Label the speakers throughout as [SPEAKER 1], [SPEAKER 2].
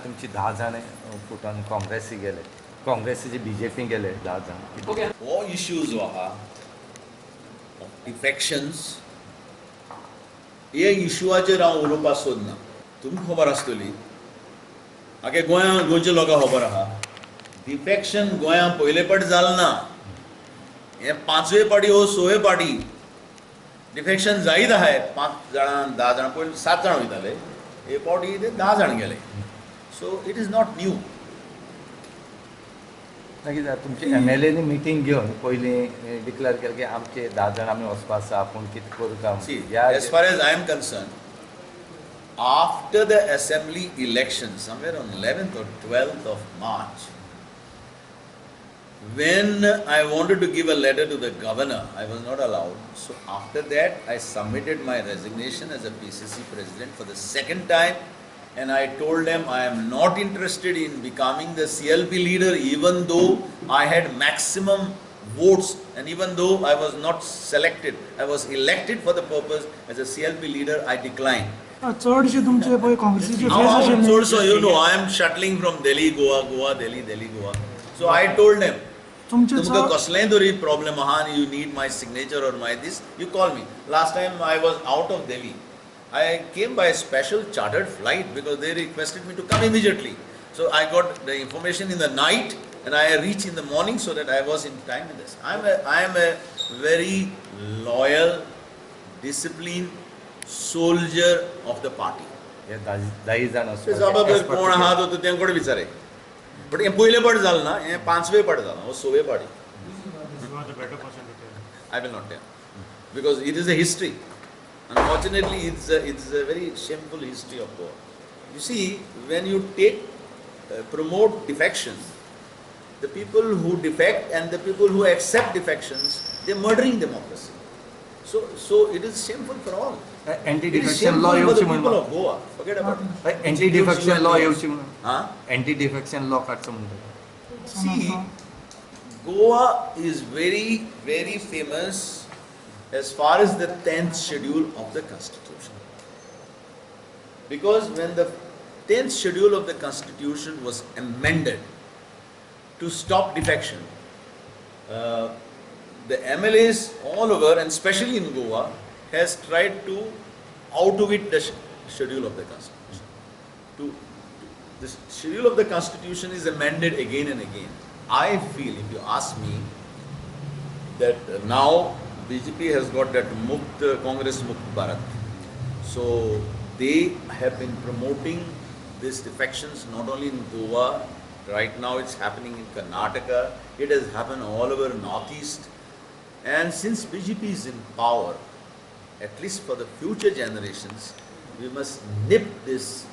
[SPEAKER 1] तुमची 10 जाण फुटून काँग्रेसी गेले, काँग्रेसीचे बीजेपी गेले 10 जाण.
[SPEAKER 2] हो इश्यू जो आहा डिफेक्शन्स हे इश्यूआचेर हांव उलोवपाक सोदना. तुमकां खबर आसतली आगे गोंयच्या लोकांक खबर आहा डिफेक्शन गोंयांत पयले फावट जालें ना. हे 5वे फावटी हो 6वे फावटी डिफेक्शन जायत आहाय. 5 जाणां 10 जाणां पयलीं 7 जाणां वयताले, हे फावटी ते 10 जाण गेले. So it is not new.
[SPEAKER 1] कितें तुमचे MLA मिटींग घेवन पयलीं डिक्लेअर केलें की आमचे 10 जाण आमी वचपा आसा, आपूण कितें करूं काय.
[SPEAKER 2] See, as far as I am concerned, after the assembly election, somewhere on 11th or 12th of March, when I wanted to give a letter to the governor, I was not allowed. So after that, I submitted my resignation as a PCC president for the second time, and I told them I am not interested in becoming the CLP leader, even though I had maximum votes, and even though I was not selected, I was elected for the purpose as a CLP leader, I declined.
[SPEAKER 3] चडशे तुमचे पळय काँग्रेसीचे face
[SPEAKER 2] Now,
[SPEAKER 3] आशिल्ले.
[SPEAKER 2] so you know, I am shuttling from Delhi, Goa, Goa, Delhi, Delhi, Goa. So I told them,
[SPEAKER 3] तुमचे
[SPEAKER 2] तुमकां कसलेंय तरी problem आहा and you need my signature or my this, you call me. Last time I was out of Delhi. I came by a special chartered flight because they requested me to come immediately. So I got the information in the night and I reached in the morning so that I was in time in this. I am a very loyal, disciplined soldier of the party.
[SPEAKER 1] हे 10 जाण
[SPEAKER 2] जबाबदार कोण आहा तो तेंकडे विचारे. But हे पयले फावट जालें ना, हे 5वे फावट जालें, हो 6वे फावटी. I will not tell because it is a history. Unfortunately, it's a very shameful history of Goa. You see, when you promote defection, the people who defect and the people who accept defections, they're murdering democracy. So it is shameful for all.
[SPEAKER 1] Anti
[SPEAKER 2] It is
[SPEAKER 1] defection
[SPEAKER 2] shameful
[SPEAKER 1] law
[SPEAKER 2] for the
[SPEAKER 1] येवची
[SPEAKER 2] people
[SPEAKER 1] म्हणून
[SPEAKER 2] of Goa. Forget about it.
[SPEAKER 1] Anti defection law येवची म्हणून
[SPEAKER 2] Huh?
[SPEAKER 1] Anti defection law काडचो म्हणटा.
[SPEAKER 2] See, Goa is very, very famous as far as the 10th schedule of the Constitution. Because when the 10th schedule of the Constitution was amended to stop defection, the MLAs all over, and especially in Goa, has tried to outwit the schedule of the Constitution. The schedule of the Constitution is amended again and again. I feel, if you ask me, that now BJP has got that Congress Mukt Bharat. So they have been promoting these defections not only in Goa, right now it's happening in Karnataka, it has happened all over Northeast. And since BJP is in power, at least for the future generations, we must nip these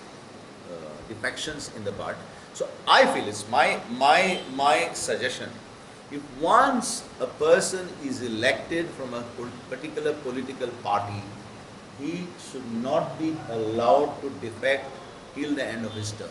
[SPEAKER 2] defections in the bud. So I feel it's my suggestion. If once a person is elected from a particular political party, he should not be allowed to defect till the end of his term.